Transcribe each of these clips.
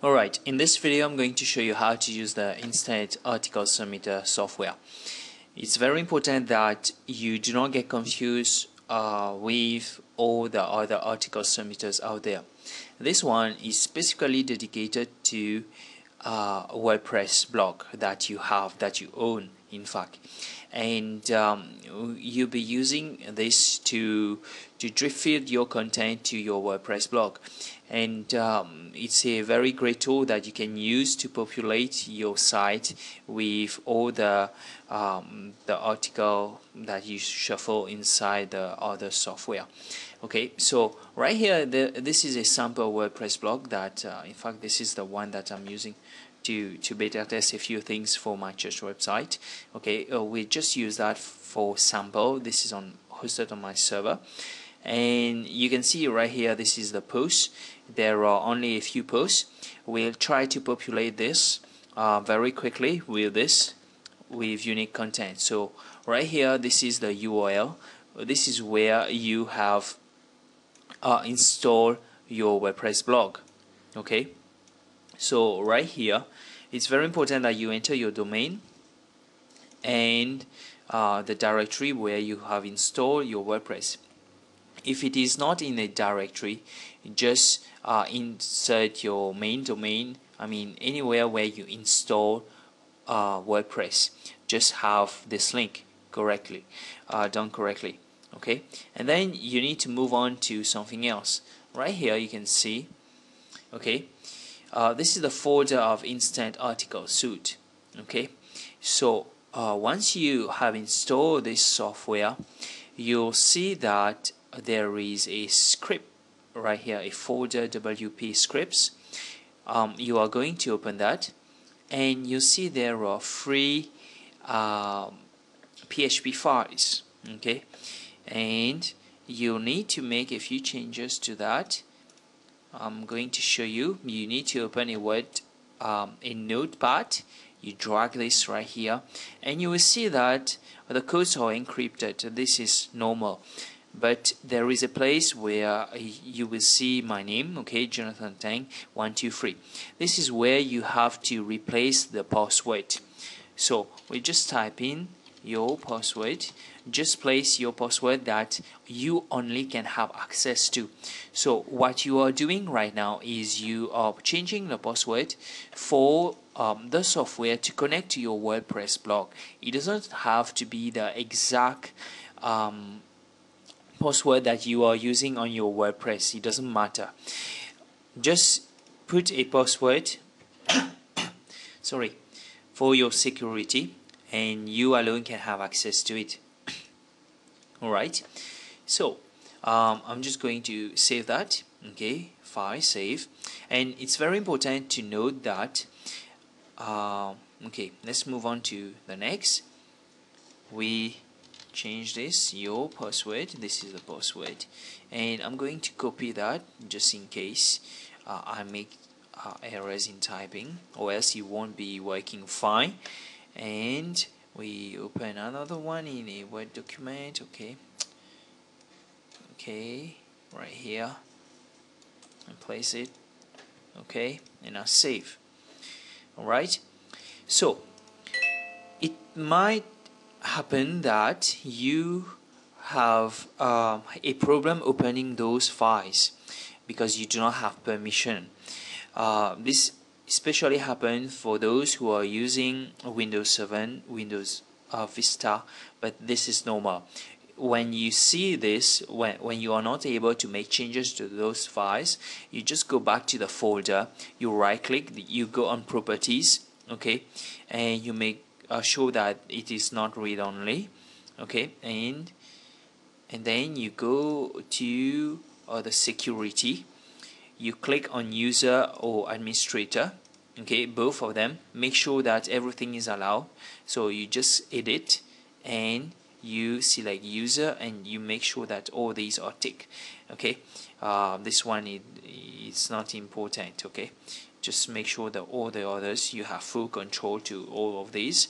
Alright, in this video I'm going to show you how to use the Instant Article Submitter software. It's very important that you do not get confused with all the other article submitters out there. This one is specifically dedicated to a WordPress blog that you have, that you own in fact, and you'll be using this to drip feed your content to your WordPress blog, and it's a very great tool that you can use to populate your site with all the article that you shuffle inside the other software. Okay, so right here this is a sample WordPress blog that in fact this is the one that I'm using to beta test a few things for my church website. Okay, we just use that for sample. This is hosted on my server, and you can see right here this is the post. There are only a few posts. We'll try to populate this very quickly with unique content. So right here this is the URL. This is where you have installed your WordPress blog. Okay, so right here it's very important that you enter your domain and the directory where you have installed your WordPress. If it is not in a directory, just insert your main domain. I mean anywhere where you install WordPress, just have this link correctly done correctly. Okay, and then you need to move on to something else. Right here you can see, okay, this is the folder of Instant Article Suite. Okay, so once you have installed this software, you'll see that there is a script right here, a folder WP scripts. You are going to open that, and you see there are free PHP files. Okay, and you need to make a few changes to that. I'm going to show you. You need to open a notepad. You drag this right here, and you will see that the codes are encrypted. This is normal, but there is a place where you will see my name. Okay, Jonathan Tang 123. This is where you have to replace the password. So we just type in your password. Just place your password that you only can have access to. So what you are doing right now is you are changing the password for the software to connect to your WordPress blog. It doesn't have to be the exact password that you are using on your WordPress. It doesn't matter. Just put a password sorry, for your security, and you alone can have access to it. Alright, so I'm just going to save that. Okay, file save, and it's very important to note that okay, let's move on to the next. We change this, your password. This is the password, and I'm going to copy that just in case I make errors in typing, or else you won't be working fine. And we open another one in a Word document. Okay, right here, and place it. Okay, and now save. Alright, so it might happen that you have a problem opening those files because you do not have permission. This especially happens for those who are using Windows 7, Windows Vista, but this is normal. When you see this, when you are not able to make changes to those files, you just go back to the folder, you right click, you go on properties, okay, and you make sure that it is not read only, okay, and then you go to the security. You click on user or administrator, okay, both of them. Make sure that everything is allowed. So you just edit and you select user, and you make sure that all these are ticked. Okay, this one it's not important. Okay, just make sure that all the others you have full control to all of these,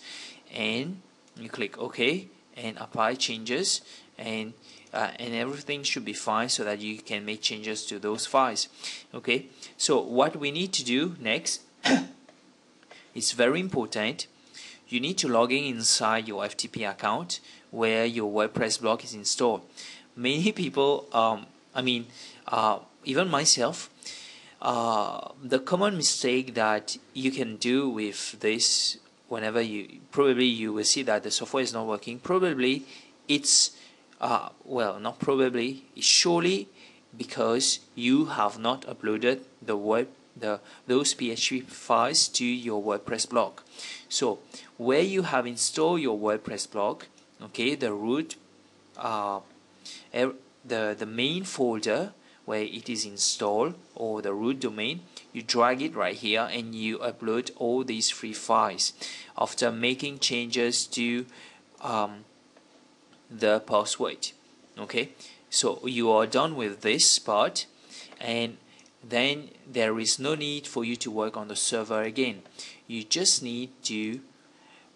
and you click OK, and apply changes, and everything should be fine so that you can make changes to those files. Okay, so what we need to do next is very important. You need to log in inside your FTP account where your WordPress blog is installed. Many people, even myself, the common mistake that you can do with this, whenever you will see that the software is not working, probably it's well, not probably, it's surely because you have not uploaded those PHP files to your WordPress blog. So where you have installed your WordPress blog, okay, the root, the main folder where it is installed, or the root domain, you drag it right here and you upload all these free files after making changes to the password. Okay, so you are done with this part, and then there is no need for you to work on the server again. You just need to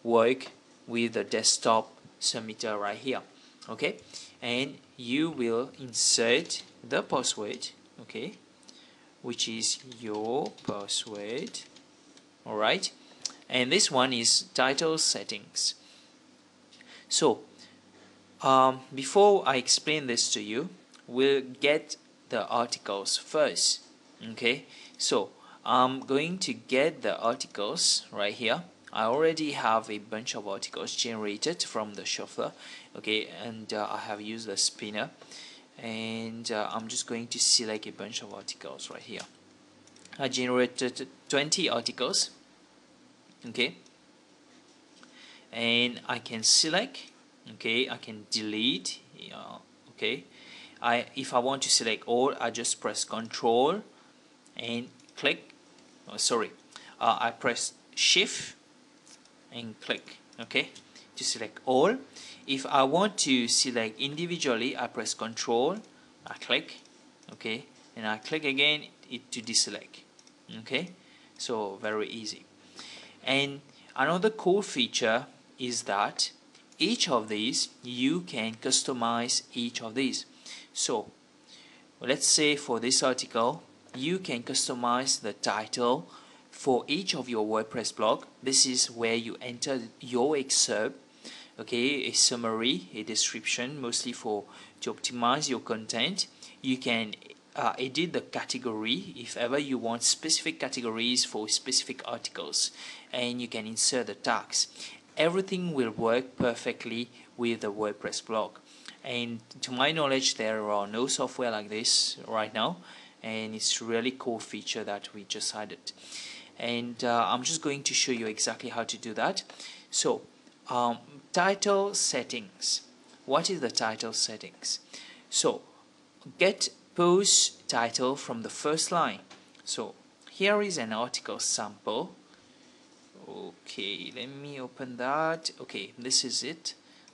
work with the desktop submitter right here. Okay, and you will insert the password, okay, which is your password. Alright, and this one is title settings. So before I explain this to you, we'll get the articles first. Okay, so I'm going to get the articles right here. I already have a bunch of articles generated from the shuffler, okay, and I have used the spinner, and I'm just going to select a bunch of articles right here. I generated 20 articles, okay, and I can select, okay, I can delete, okay. If I want to select all, I just press Control and click. I press Shift and click, okay, to select all. If I want to select individually, I press Control, I click, okay, and I click again to deselect. Okay, so very easy. And another cool feature is that each of these, you can customize each of these. So let's say for this article, you can customize the title for each of your WordPress blog. This is where you enter your excerpt, okay, a summary, a description, mostly to optimize your content. You can edit the category if ever you want specific categories for specific articles, and you can insert the tags. Everything will work perfectly with the WordPress blog, and to my knowledge there are no software like this right now, and it's really cool feature that we just added. And I'm just going to show you exactly how to do that. So title settings. What is the title settings? So get post title from the first line. So here is an article sample. Okay, let me open that. Okay, this is it.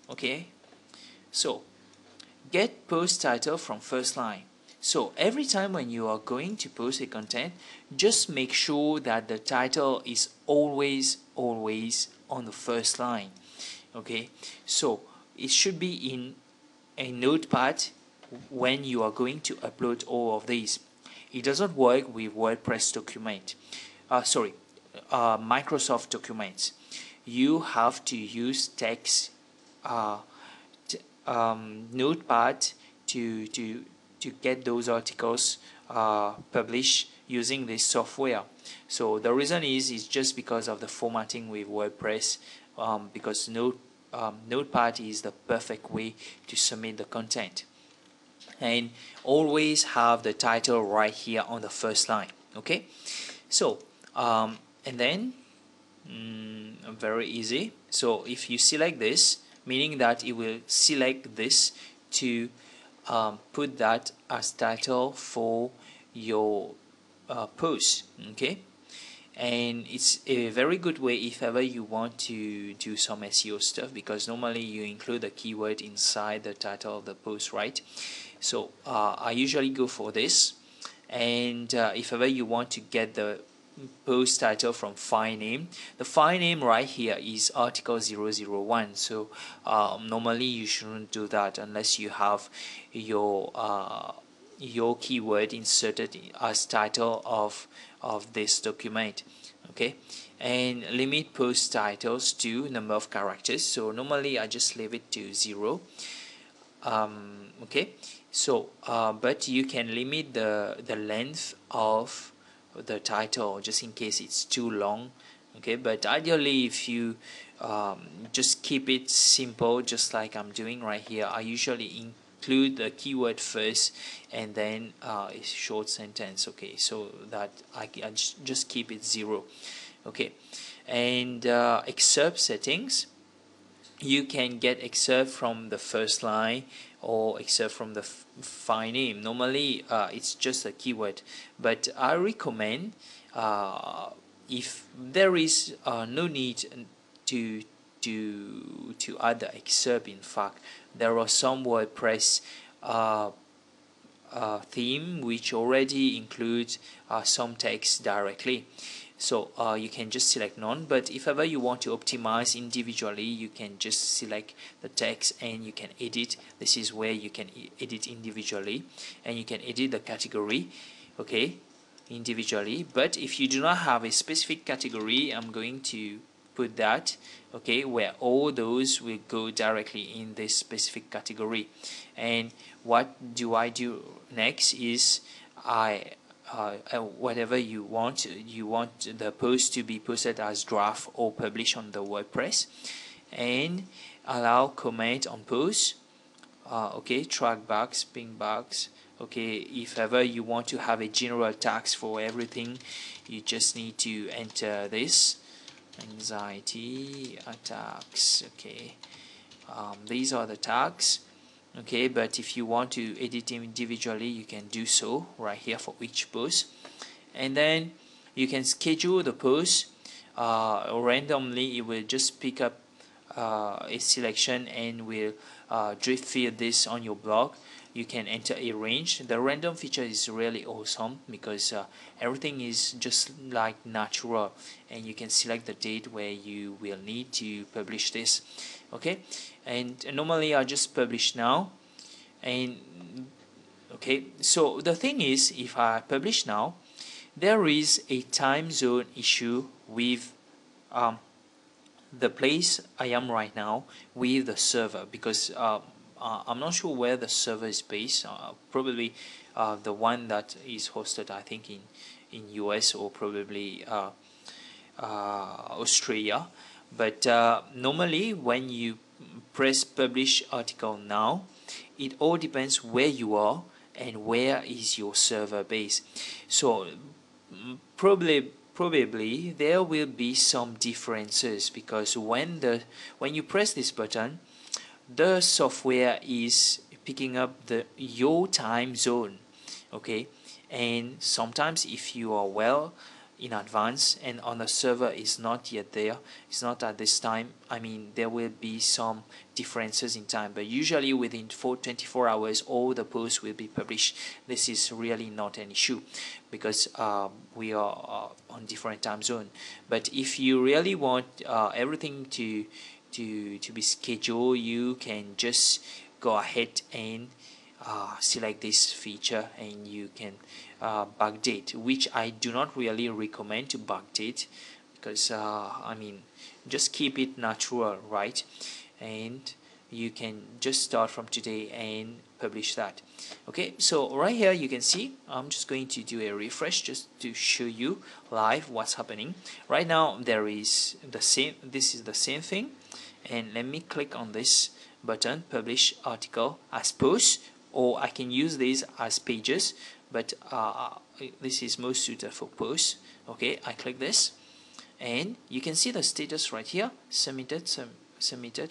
Okay, so get post title from first line. So every time when you are going to post a content, just make sure that the title is always on the first line. Okay, so it should be in a notepad when you are going to upload all of these. It doesn't work with WordPress document. Microsoft documents. You have to use text notepad to get those articles published using this software. So the reason is just because of the formatting with WordPress, because Notepad is the perfect way to submit the content. And always have the title right here on the first line. Okay, so and then very easy. So if you select this, meaning that it will select this to put that as title for your post. Okay, and it's a very good way if ever you want to do some SEO stuff, because normally you include a keyword inside the title of the post, right? So I usually go for this. And if ever you want to get the post title from file name. The file name right here is article 001, so normally you shouldn't do that unless you have your keyword inserted as title of this document. Okay, and limit post titles to number of characters, so normally I just leave it to 0. Okay, so but you can limit the length of the title just in case it's too long. Okay, but ideally if you just keep it simple, just like I'm doing right here, I usually include the keyword first and then a short sentence. Okay, so that I just keep it 0. Okay, and excerpt settings, you can get excerpt from the first line or excerpt from the file name. Normally it's just a keyword, but I recommend if there is no need to add the excerpt. In fact, there are some WordPress theme which already includes some text directly, so you can just select none. But if ever you want to optimize individually, you can just select the text and you can edit. This is where you can edit individually, and you can edit the category, okay, individually. But if you do not have a specific category, I'm going to put that, okay, where all those will go directly in this specific category. And what do I do next is whatever you want the post to be posted as draft or published on the WordPress, and allow comment on post. Okay, track bags, ping bags. Okay, if ever you want to have a general tags for everything, you just need to enter this anxiety attacks. Okay, these are the tags. Okay, but if you want to edit them individually, you can do so right here for each post. And then you can schedule the post randomly. It will just pick up a selection and will drift feed this on your blog. You can enter a range. The random feature is really awesome because everything is just like natural, and you can select the date where you will need to publish this. Okay, and normally I just publish now. And okay, so the thing is, if I publish now, there is a time zone issue with the place I am right now with the server, because I'm not sure where the server is based. Probably the one that is hosted, I think, in US or probably Australia. But normally when you press publish article now, it all depends where you are and where is your server base. So probably there will be some differences, because when you press this button, the software is picking up your time zone. Okay, and sometimes if you are well in advance and on the server is not yet there, it's not at this time, I mean, there will be some differences in time, but usually within 24 hours all the posts will be published. This is really not an issue because we are on different time zone. But if you really want everything to be scheduled, you can just go ahead and select this feature, and you can backdate, which I do not really recommend to backdate, because I mean, just keep it natural, right? And you can just start from today and publish that. Okay, so right here you can see I'm just going to do a refresh just to show you live what's happening right now. There is the same, this is the same thing, and let me click on this button, publish article as post, or I can use these as pages, but this is most suited for posts. Okay, I click this and you can see the status right here, submitted.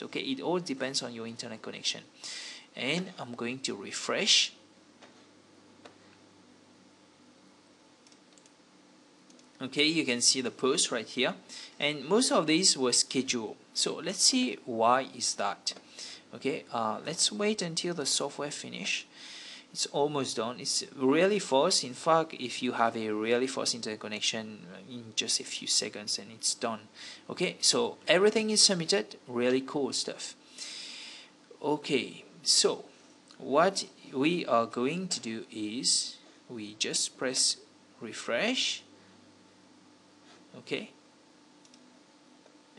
Okay, it all depends on your internet connection, and I'm going to refresh. Okay, you can see the post right here, and most of these were scheduled. So let's see why is that. Okay, let's wait until the software finish. It's almost done. It's really fast. In fact, if you have a really fast internet connection, in just a few seconds and it's done. Okay, so everything is submitted. Really cool stuff. Okay, so what we are going to do is we just press refresh. Okay,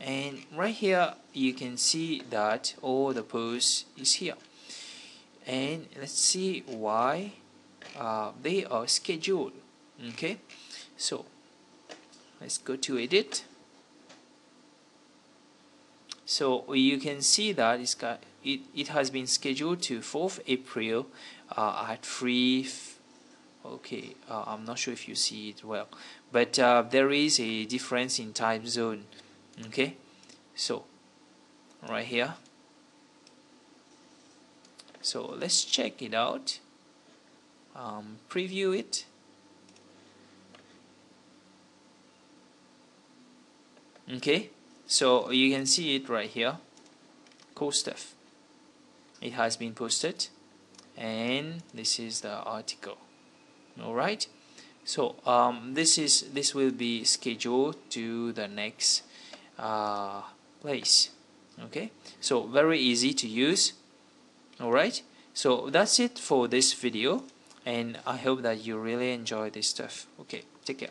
and right here you can see that all the posts is here, and let's see why they are scheduled. Okay, so let's go to edit. So you can see that it has been scheduled to 4th April at 3. Okay, I'm not sure if you see it well, but there is a difference in time zone. Okay, so right here, so let's check it out, preview it. Okay, so you can see it right here. Cool stuff. It has been posted, and this is the article. Alright, so this will be scheduled to the next place. Okay, so very easy to use. Alright, so that's it for this video, and I hope that you really enjoy this stuff. Okay, take care.